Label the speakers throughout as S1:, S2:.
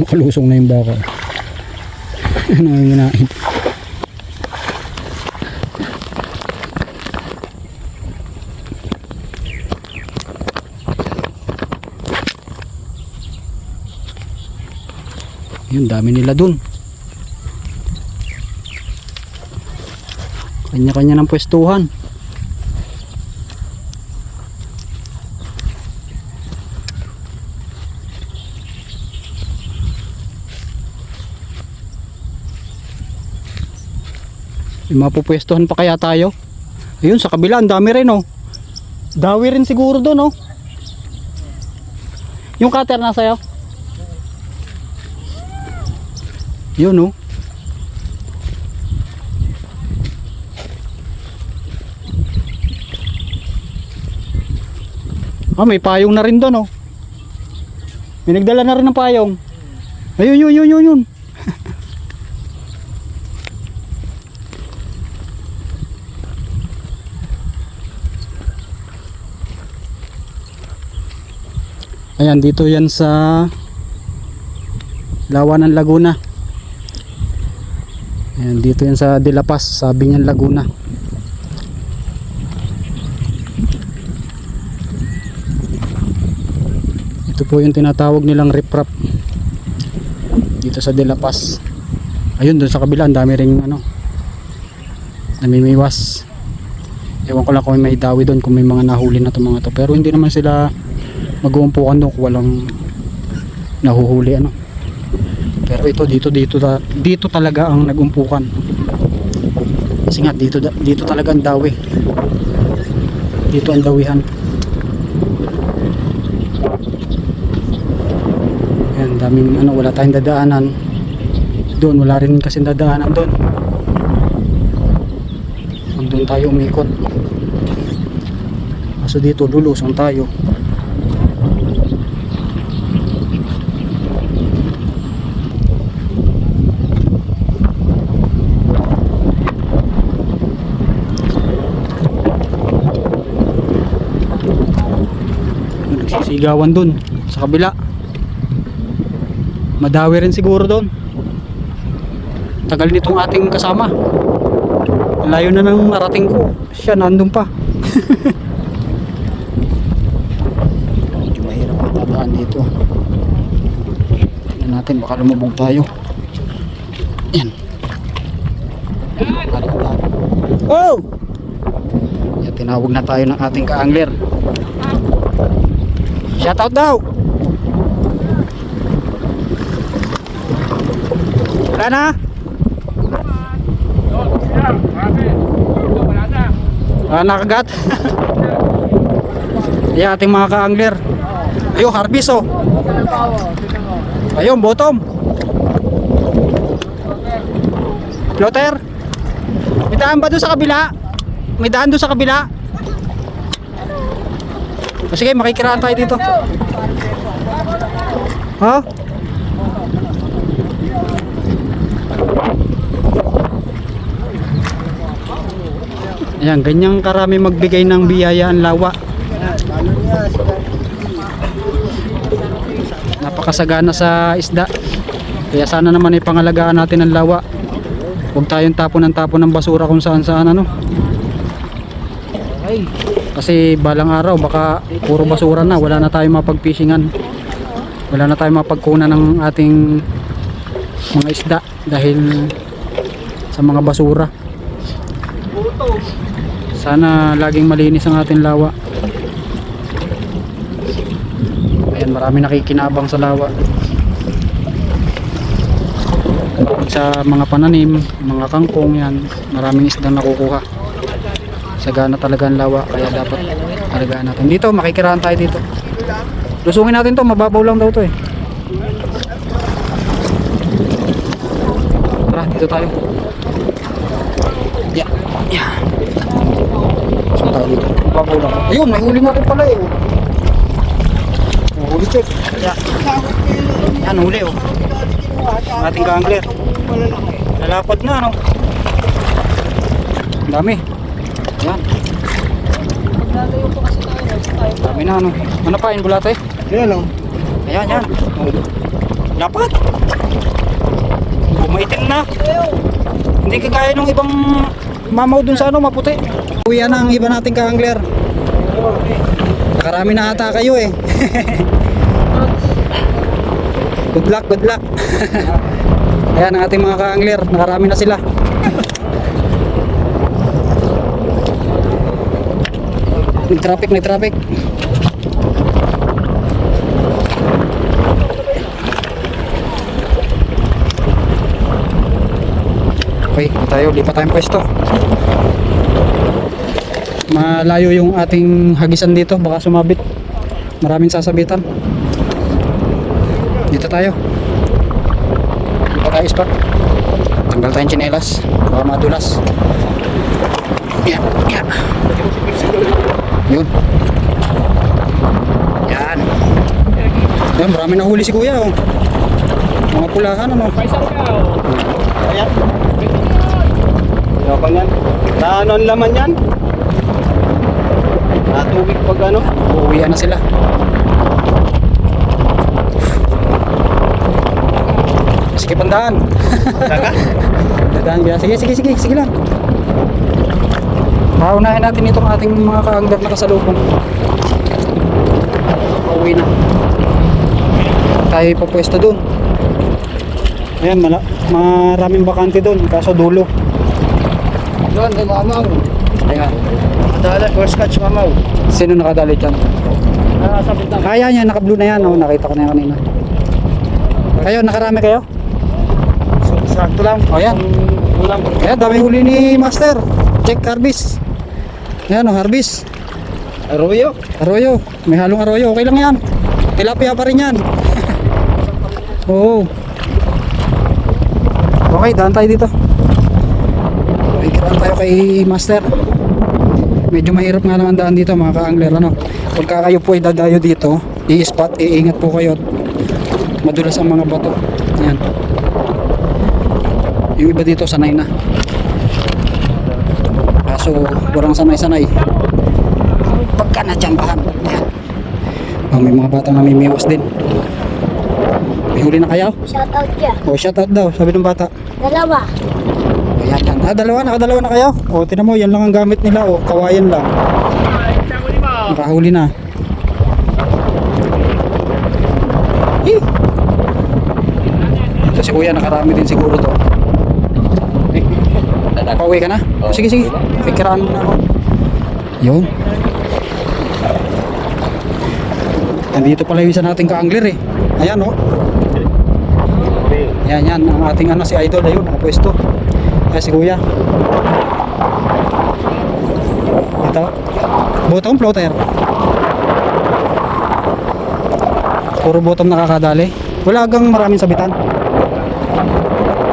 S1: nakalusong na yung baka. Nanginginain. Yun, dami nila dun. Kanya-kanya ng pwestuhan. Mapupwestuhan pa kaya tayo? Ayun, sa kabila, ang dami rin, oh. Dawi rin siguro doon, oh. Yung cutter nasa iyo? Yun, oh. Ah, may payong na rin doon, oh. May nagdala na rin ng payong. Ayun, yun. Ayan, dito yan sa Lawanan, Laguna. Ayan, dito yan sa De La Paz, sabi niyan Laguna. Ito po yung tinatawag nilang riprap dito sa De La Paz. Ayun, doon sa kabila ang dami ring namimiwas. Ewan ko lang kung may dawi doon, kung may mga nahuli na to mga to, pero hindi naman sila mag-uumpukan doon kung walang nahuhuli pero ito dito talaga ang nag-umpukan, kasi nga dito talaga ang dawi, dito ang dawihan. Ayan, daming wala tayong dadaanan doon, wala rin kasi dadaanan doon, doon tayo umikot, so dito lulusong tayo. Sigawan dun sa kabila, madawi rin siguro doon. Tagal nitong ating kasama, layo na nang narating ko, siya nandun pa. Medyo mahirap matadaan dito. Tingnan natin, baka lumubog tayo. Yan. Oh! Yan, tinawag na tayo ng ating ka-angler. Shoutout daw. Wala na? Nakagat. Ayan ating mga ka-angler. Ayun, harvest, oh. Ayun, bottom. Floater. May daan ba doon sa kabila? May daan doon sa kabila? O sige, makikiraan tayo dito. Ha? Ayan, ganyang karami magbigay ng biyaya ang lawa. Napakasagana sa isda. Kaya sana naman ay pangalagaan natin ang lawa. Huwag tayong tapon ng basura kung saan saan Kasi balang araw baka puro basura na, wala na tayong mapagpishingan, wala na tayong mapagkunan ng ating mga isda dahil sa mga basura. Sana laging malinis ang ating lawa. Ayan, marami nakikinabang sa lawa. Sa mga pananim, mga kangkong, yan, maraming isdang nakukuha. Sagana talaga ang lawa, kaya dapat alagaan natin. Dito, makikirahan tayo dito. Lusungin natin to, mababaw lang daw to eh. Tara, dito tayo. Yeah. So tayo dito, mababaw lang. Ayun, may huli natin pala eh. Huli check. Yan, huli oh. Ang ating ka-angler. Lalapad na, no? Ang dami. Yan. Dami na, ano? Ano pa, bulate?
S2: Yan, no?
S1: Ayan, yan. Dapat. Umaitim na. Hindi kagaya ng ibang mamaw dun sa ano, maputi. Uwi na ang iba nating ka-angler. Nakarami na ata kayo eh. Good luck, good luck. Ayan ang ating mga ka-angler, nakarami na sila. Nag-traffic, nag-traffic. Okay, tayo, lipat tayong pwesto. Malayo yung ating hagisan dito, baka sumabit. Maraming sasabitan. Dito tayo. Lipat tayo spot. Tanggal tayong tsinelas, baka madulas. Yan, yan. Yun. Yan. Yan, marami na huli si kuya oh. Mga pulahan ano.
S2: Ayan. Ano yan? Na ano ang laman yan? Natubig pag ano?
S1: Uuwian na sila. Sige, pandaan.
S2: Saka?
S1: Dadaan kaya. Sige, sige, sige. Sige lang. Paunahin natin itong ating mga ka-angler na kasalubong. Pauwi na. Tayo papwesto dun. Ayan, maraming bakante dun. Kaso dulo.
S2: Doon, ay mamaw.
S1: Ayan.
S2: Madala, first catch mamaw.
S1: Sino nakadali dyan?
S2: Sabit na.
S1: Kaya niya, naka-blue na yan. Oh. Nakita ko na yan kanina. Kayo, nakarami kayo?
S2: Sakto lang.
S1: O yan.
S2: Ulam.
S1: Ayan, dami huli ni Master. Check Harbis. Ayan o, Harbis.
S2: Arroyo.
S1: Arroyo. May halong arroyo. Okay lang yan. Tilapia pa rin yan. Oo. Okay, daan tayo dito. Okay, daan tayo kay Master. Medyo mahirap nga naman daan dito mga ka-angler. Ano? Pagka kayo po ay dadayo dito, i-spot, iingat po kayo. Madulas ang mga bato. Ayan. Yung iba dito sanay na. Kaso walang sanay-sanay. Pagka natsambahan. Ayan. Oh, may mga batang namimiwas din. May huli na kayo?
S3: Shoutout ka.
S1: O, shoutout daw, sabi ng bata.
S3: Dalawa.
S1: O, yan, yan. Ah, dalawa, nakadalawa na kayo? O, tinan mo, yan lang ang gamit nila. O, kawayan lang. Nakahuli na. Eh. Ito si kuya, nakarami din siguro to. Pauwi ka na? O, sige, sige. Fikiraan mo na ako. Yun. Nandito pala yung isa nating ka-angler eh. Ayan o. Yan, yan. Ang ating ano, si Idol. Ayun, nakapwesto. Ayan si kuya. Ito. Bottom floater. Puro bottom nakakadali. Wala hanggang maraming sabitan.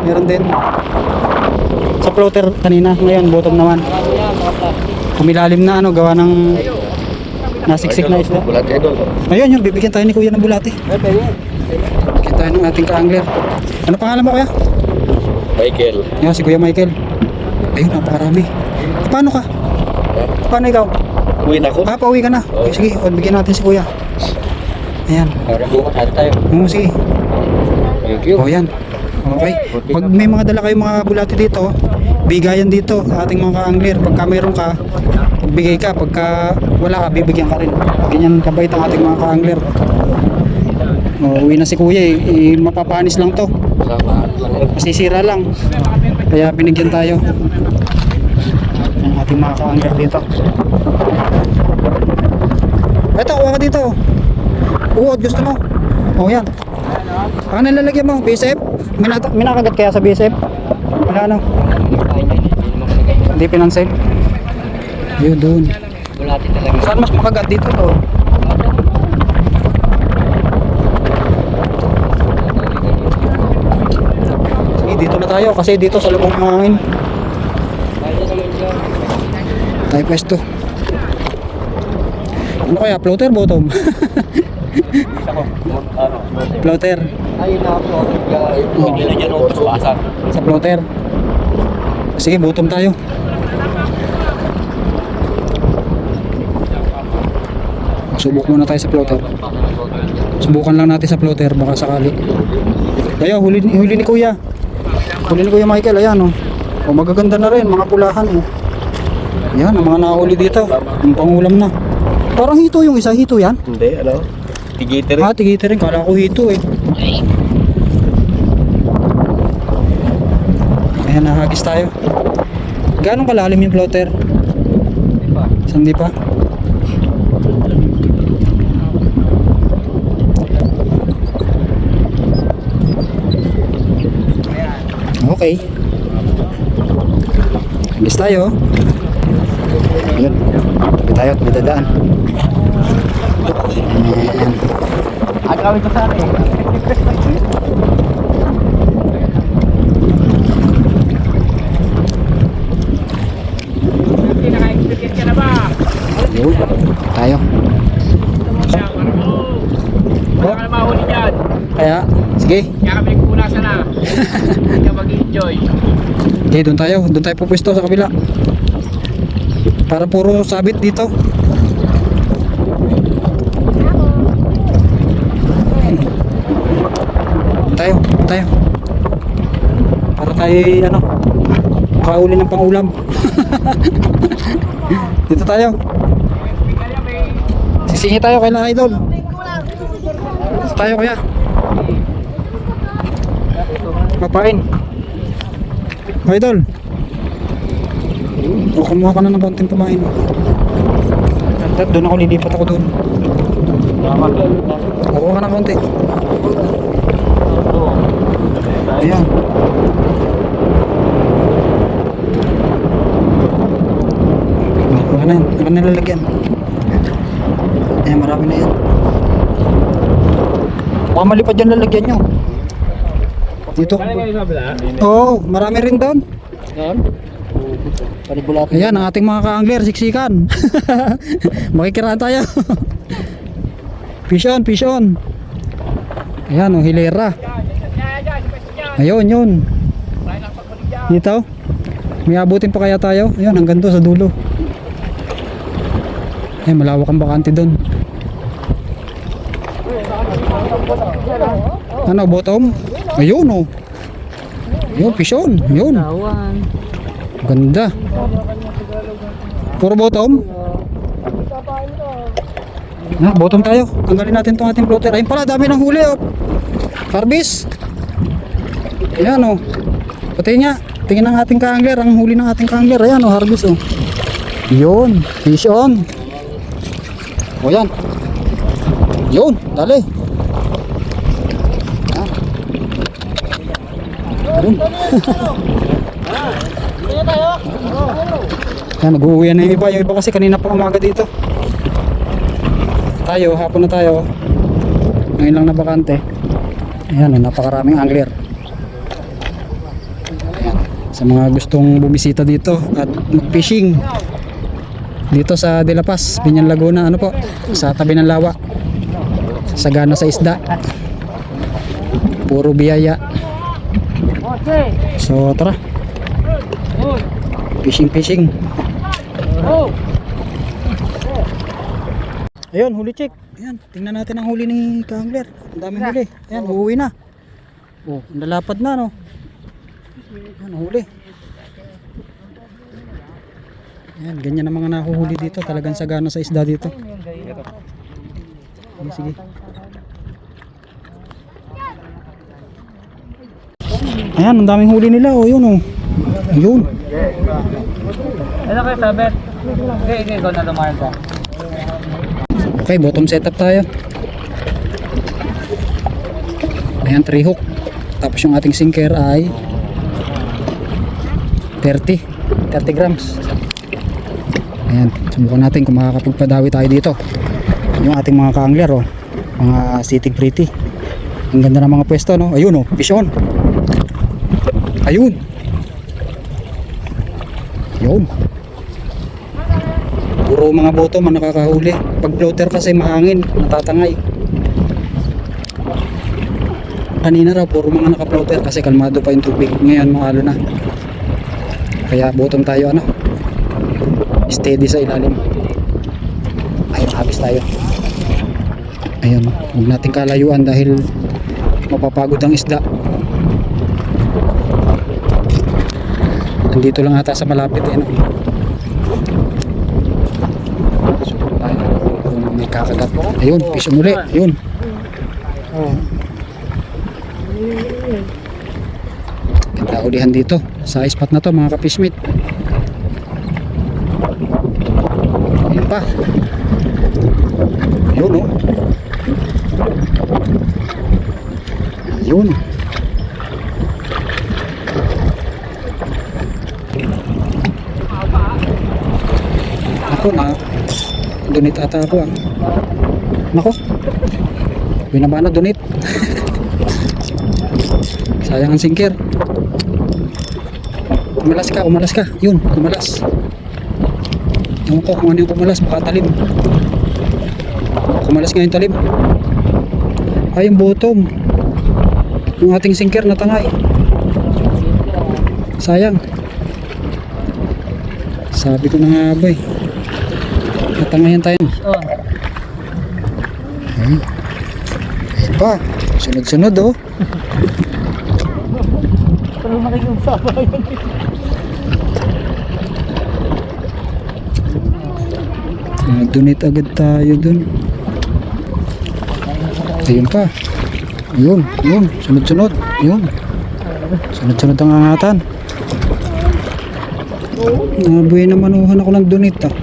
S1: Meron din. Sa floater kanina. Ngayon, bottom naman. Kumilalim na ano, gawa ng nasiksik na isla.
S2: Bulate doon.
S1: Ayun, yun. Bibigyan tayo ni kuya ng bulate. Bibigyan tayo ng ating ka-angler. Ano pangalan mo kuya?
S2: Michael.
S1: Yan, si Kuya Michael. Ayun, napakarami. Paano ka? Paano ikaw?
S2: Uwi na ko.
S1: Ah, pauwi ka na. Okay, sige, bigyan natin si Kuya. Ayan.
S2: Para bukas tayo.
S1: Oo, sige.
S2: Thank you.
S1: O, yan. Okay. Pag may mga dala kayong mga bulate dito, bigayan dito ating mga ka-angler. Pagka mayroon ka, bigay ka. Pagka wala ka, bibigyan ka rin. Ganyan kabait ang ating mga ka-angler. O, uwi na si Kuya eh. Mapapanis lang to. Masisira lang. Kaya binigyan tayo ng ating mga ka-angler dito. Ito, kuha ka dito. Uod, gusto mo? O, yan. Ang nilalagyan mo, BSF? May nakagat kaya sa BSF? Wala ano? Hindi pinansin? Yun, doon. Saan mas makagat dito to? Sige, dito na tayo kasi dito sa lubong ng hangin. Tayo pwesto. Ano kaya? Floater, bottom? Floater.
S2: Ay, na-upload ka. Nilagyan ako sa basa.
S1: Sa floater. Sige, bottom tayo. Subok muna tayo sa floater. Subukan lang natin sa floater, baka sakali. Ayan, huli ni Kuya. Huli ni Kuya Michael, ayan oh. O magaganda na rin, mga pulahan oh. Ayan, ang mga nahuli dito. Ang pangulam na. Parang hito yung isa, hito yan.
S2: Hindi, ano? Tigiter.
S1: Ah, tigita rin, kala ko hito eh. Ayan, nahagis tayo. Gaano kalalim yung floater?
S2: Hindi pa.
S1: Sandi pa? Okay. Hagis tayo. Ayan. Hagis tayo at may dadaan. Ayan.
S2: Agawin ko sana eh.
S3: Naka-experience ka na ba?
S1: Yun. Tayo.
S3: Wala ka na mahuli dyan.
S1: Kaya, sige.
S3: Kaya kami nagpunasan na. Hindi ka mag-enjoy.
S1: Okay, doon tayo. Doon tayo pupwesto sa kabila. Para puro sabit dito. Doon tayo. Para tayo, ano, makauli ng pangulam. Dito tayo. Sisingi tayo kay na idol. Dito tayo kuya. Papain. Idol. O, kumuha ka na ng konting pamain. Doon ako, lilipat ako doon. Kukuha ka ng konti. Ayan. Kuha na yan. Kuha na lalagyan. Ayan, marami na yan. Baka malipad dyan lalagyan nyo. Dito. Oo, marami rin doon. Ayan, ang ating mga ka-angler, siksikan. Makikiraan tayo. Fish on, fish on. Ayan, oh, hilera. Ayun, yun. Dito. May abutin pa kaya tayo? Ayan, hanggang doon sa dulo. Ayan, malawak ang bakante doon. Ano, bottom? Ayun, oh. Yun, fish on. Yun. Ganda. Puro bottom. Na, bottom tayo. Tanggalin natin tong ating floater. Ayun pala, dami ng huli oh. Harvest. Ayan oh. Pati niya. Tingin ng ating ka-angler. Ang huli ng ating ka-angler. Ayan oh, harvest oh. Yun. Fish on. O yan. Yun. Dali. Yun. Yan, nag-uwi na yung iba. Yung iba kasi kanina pa umaga dito. Tayo, hapon na tayo. Ngayon lang na bakante. Ayan, napakaraming angler. Ayan. Sa mga gustong bumisita dito at mag-fishing dito sa De La Paz, Piñan Laguna, ano po, sa tabi ng lawa. Sagana sa isda. Puro biyaya. So tara. Fishing. Ayun, huli check. Ayan, tingnan natin ang huli ni ka-angler. Ang daming huli. Ayan, uuwi na. Oh, nalapad na no. Ayan, huli. Ayan, ganyan ang mga nahuhuli dito. Talagang sagana sa isda dito. Sige. Ayan, ang daming huli nila. Oh, yun oh. Yun.
S3: Ano kayo sabit? Hindi, ikaw na lumayan ka.
S1: Okay, bottom setup tayo. Ayan, 3 hook. Tapos yung ating sinker ay 30 grams. Ayan, subukan natin kung makakapagpadawi tayo dito. Yung ating mga ka-angler oh, mga sitting pretty. Ang ganda ng mga pwesto no. Ayun oh, fish on. Ayun. Yun. Puro mga boto man nakakahuli. Pag floater kasi mahangin, natatangay. Kanina raw puro mga naka-floater kasi kalmado pa yung tubig. Ngayon mahalo na. Kaya bottom tayo ano. Steady sa ilalim. Ayun, habis tayo. Ayun, huwag natin kalayuan dahil mapapagod ang isda. Andito lang ata sa malapit eh, no? So, tayo. Kung may kakagat. Ayun, fish muli. Ayun. Ganda ulihan dito sa spot na to mga ka-fishmate. Ayun pa. Ayun oh. Ayun. Ako na. Donate ata ako ah. Nako. Binaba na donate. Sayang ang sinker. Kumalas ka. Yun, kumalas. Ewan ko kung ano yung kumalas, makatalim. Kumalas nga yung talim. Ay, yung bottom. Yung ating sinker natangay. Sayang. Sabi ko na nga ba eh. Natangayan tayo. Ayun. Ayun pa. Sunod-sunod oh.
S3: Pero makikiusapa yun.
S1: Donate agad tayo dun. Ayun pa. Ayun. Sunod-sunod. Ayun. Sunod-sunod ang angatan. Nabuhay na manuhan ako ng donate ah.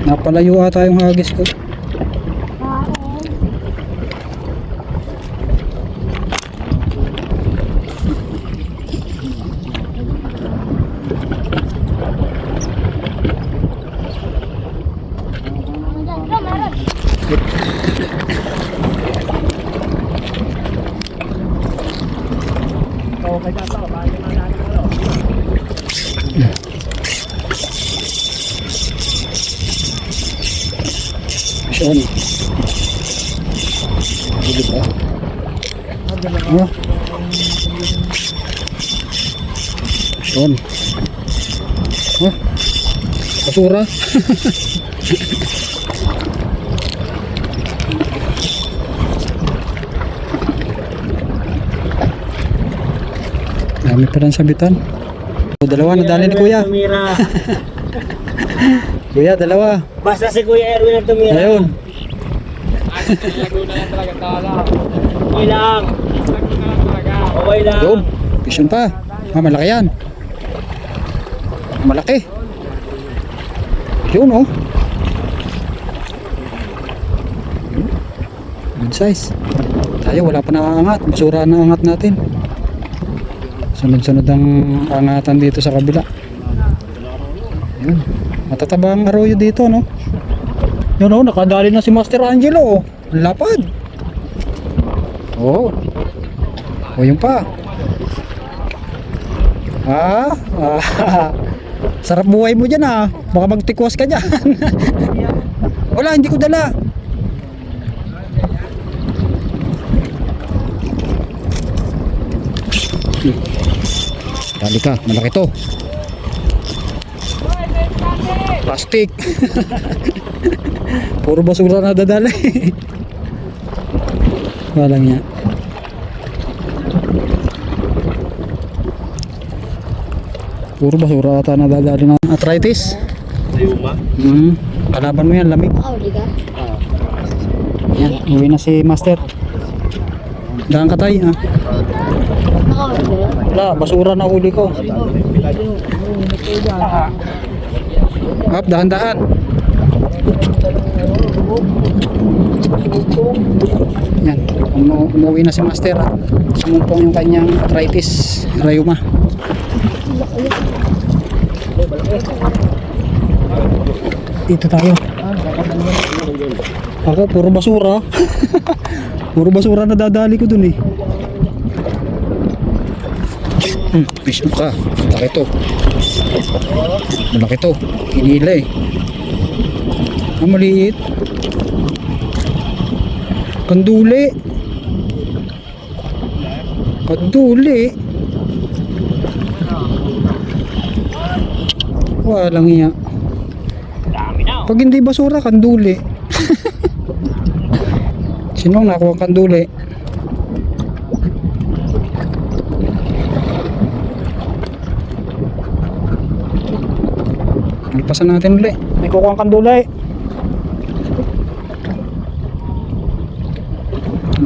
S1: Napalayo ata yung hagis ko. Sean. Hindi ba? Oh. Sean. Oh. Basura. Dami pa lang sabitan. Dalawa nadali ni Kuya. Kuya, dalawa.
S3: Basta si Kuya Erwin ang tumira.
S1: Ayun.
S3: Ilang. Okay lang.
S1: Yun. Fishon pa. Malaki yan. Malaki. Yun oh. Good size. Tayo wala pa nakaangat. Basura na angat natin. Sunod-sunod ang angatan dito sa kabila. Yun. Matataba ang arroyo dito, no? Yun, oh, nakadali na si Master Angelo, oh. Ang lapad. Oh. Oh, yun pa. Sarap buhay mo dyan, ah. Baka magtikwas ka dyan. Wala, hindi ko dala. Dali ka, malaki to. Plastic. Puro basura na dadali. Walang niya. Puro basura ata na dadali ng arthritis. Kalaban mo yan, lamig. Yan, uwi na si Master. Daan ka tayo, ha? Wala, basura na uli ko. Up, dahan-dahan. Yan, umuwi na si Master. Sumumpong yung kanyang arthritis, rayuma. Dito tayo. Ako, puro basura. Puro basura na dadali ko dun eh. Fish mo ka. Malaki to. Malaki to. Hinila eh. Ang maliit. Kanduli. Kanduli. Walang iya. Pag hindi basura, kanduli. Sino ang nakuha ang kanduli? Pasan natin ulit. May kukuha kang dulay.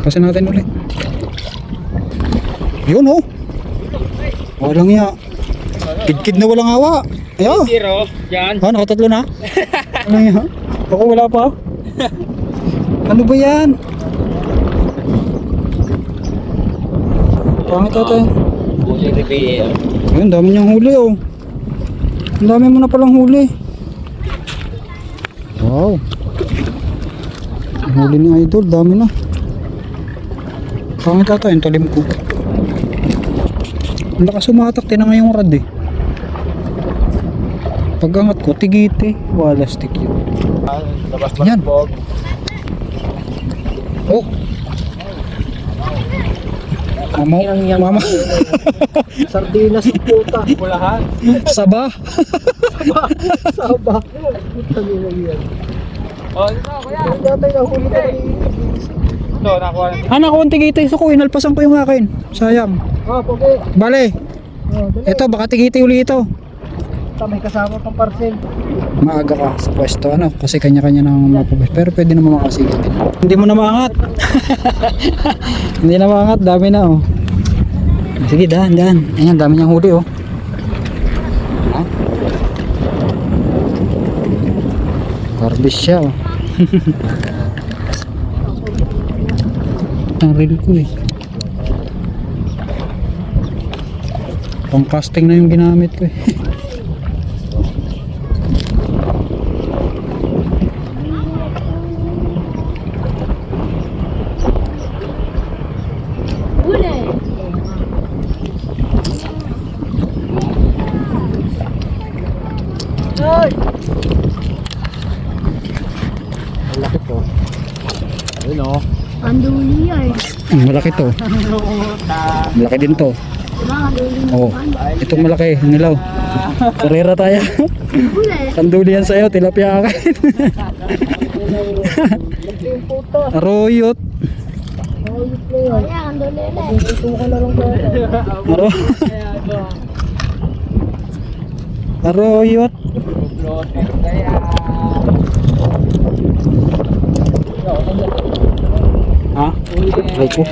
S1: Pasan natin ulit. Yun oh. Walang ya. Kid-kid na walang hawa. Ayo.
S3: Zero. Yan.
S1: Oh, nakatatlo na. Walang ya. Ako wala pa. Ano ba yan? Pangit ito eh.
S2: Huli repair.
S1: Ayun, dami niyang huli oh. Ang dami mo na palang huli. Wow. Ang huli ni Idol, dami na. Pangit ata yung talim ko. Ang lakas sumatak, tinanga yung rad eh. Pag-angat ko, tigiti. Wala stick yun.
S2: Labas
S1: Yan.
S2: bog.
S1: Oh. Mama.
S3: Sardinas ng puta. Pulahan.
S1: Saba.
S3: Saba. Puta nila yan. Oh, ito kuya. Datay na huli ka rin. Ito, nakuha na.
S1: Anak ko, tigiti. So ko, inalpasan ko yung akin. Sayang.
S3: Oh, pogi.
S1: Bale.
S3: Oh, dali.
S1: Ito, baka tigiti uli ito.
S3: May kasama pang parcel.
S1: Maaga ka sa pwesto, ano? Kasi kanya-kanya na mapapwesto. Pero pwede naman makasigatin. Hindi mo na maangat. Hindi na maangat, dami na oh. Sige, dahan. Ayan, dami niyang huli oh. Ha? Garbage siya oh. Ang reel ko eh. Pang casting na yung ginamit ko eh.
S2: Malaki to. Ayun o.
S4: Anduli yan.
S1: Malaki to. Malaki din to. Oh, itong malaki, nilaw. Karera tayo. Kanduli yan sa'yo, tilapia akin. Arroyot.
S4: Kaya, anduli yan.
S1: Arroyot. Ha? Try ko.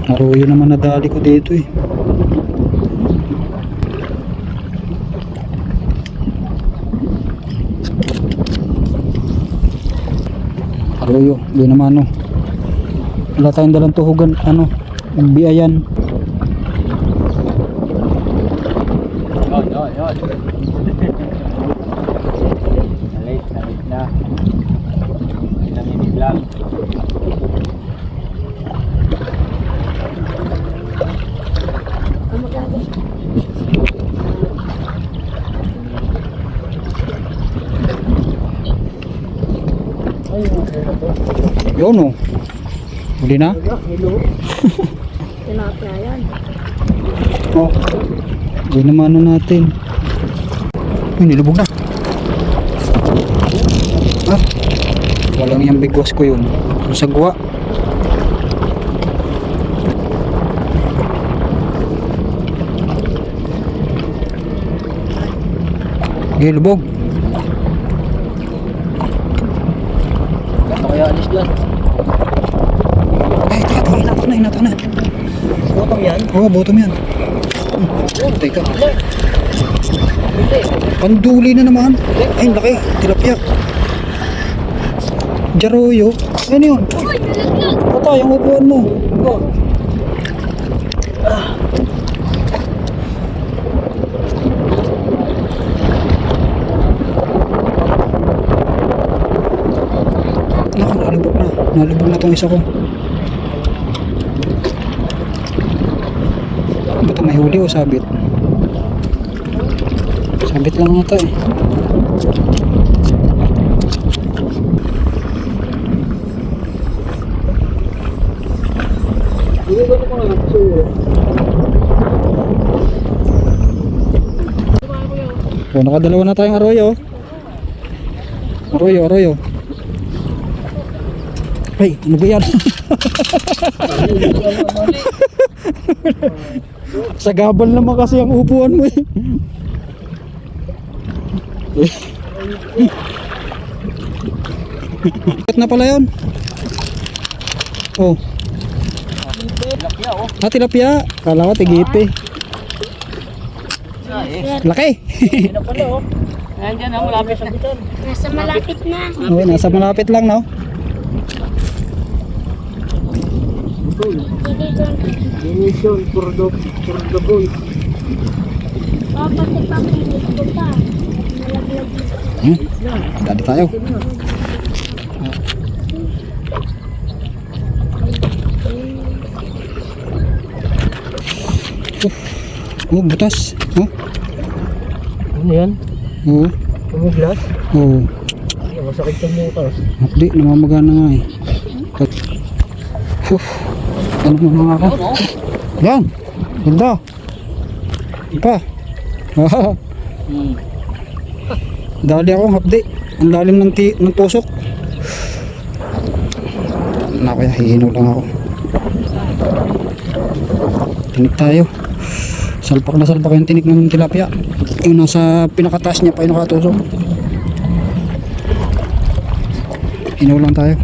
S1: Arroyo naman nadali ko dito eh. Arroyo, di naman ano. Wala tayong dalang tuhugan, ano, biayan.
S2: Yun. Nalit na. Pinanginig lang.
S1: Yun oh. Huli na?
S4: Tilapia yan.
S1: Oh. Hindi naman ano natin. Ay, nilubog na. Ah. Walang yung bigwas ko yun. Yung sagwa. Okay, lubog.
S2: Ito kaya alis dyan.
S1: Ay, teka, inatak na.
S2: Botong yan.
S1: Oo, bottom yan. Teka. Panduli na naman. Ay, laki. Tilapia. Jaroyo. Ano yun? Ito, yung upuan mo. Naku, nalubog na. Nalubog na itong isa ko. Ito may huli o sabit? Sabit lang ito eh. Oh, nakadalawa na tayong arroyo. Arroyo. Ay, ano ba yan? Sa gabal naman kasi ang upuan mo eh. Bakit na pala yun? Oh.
S2: Tilapia oh.
S1: Ah, tilapia. Kala ko tigipi. Laki.
S2: Hindi na pala oh. Nandiyan na, malapit na.
S4: Nasa malapit na.
S1: Oh, nasa malapit lang, no?
S2: Division for the boy.
S4: Oh, pati papilit ko pa. Nalaglag.
S1: Dali tayo. Oh, butas. Oh.
S2: Ano yan?
S1: Oh.
S2: Tumuglas?
S1: Oh.
S2: Masakit yung butas.
S1: Hindi, namamagana nga eh. Ano mo mga ako? Yan. Ganda. Pa. Dali akong hapdi. Ang lalim ng tusok. Na kaya hihinaw lang ako. Tinik tayo. Salpak na salpak yung tinik ng tilapia. Yung nasa pinakataas niya pa yung nakatusok. Hinaw lang tayo.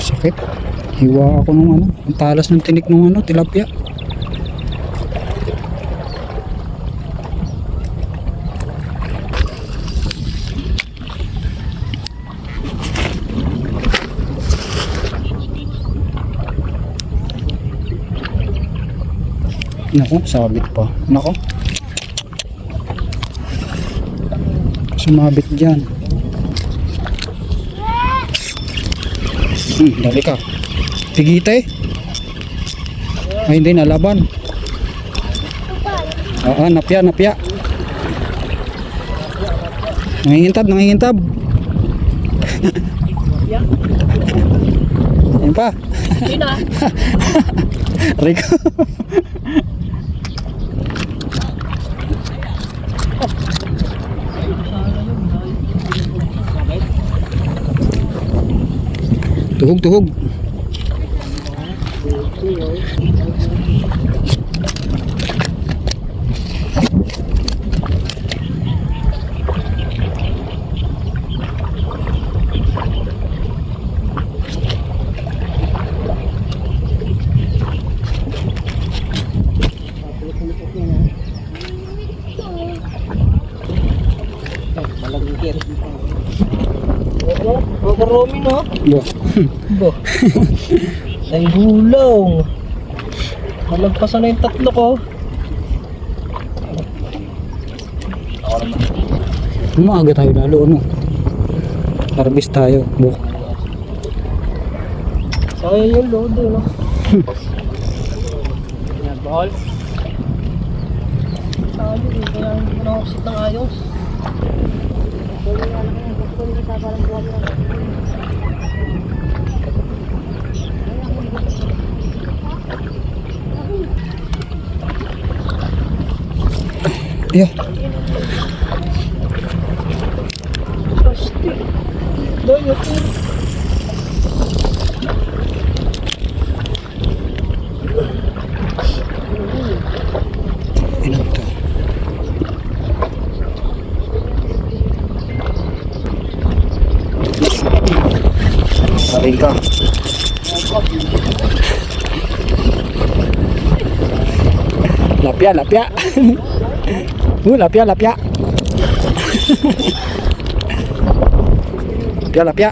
S1: Sakit. Hiwa ako nung ano, ang talas ng tinik ng ano, tilapia. Nako, sabit pa. Nako. Sumabit dyan. Dali ka. Tigite. Ay, hindi, nalaban. Napya. Nangingintab. Yan pa. Rico. Tuhog.
S2: Malagkit. Romi no? Bo. Ay gulong. Malagpasan na yung tatlo ko.
S1: Umaga tayo lalo, ano? Harvest tayo.
S2: Sayang yung load no? Yan, ball. Sabi ko, kaya hindi ko nakakusit ng ayos.
S1: Yeah.
S2: Plastic. Dahil ito.
S1: Ilan to? Sabi ka. Lapya. Lapya. Lapya.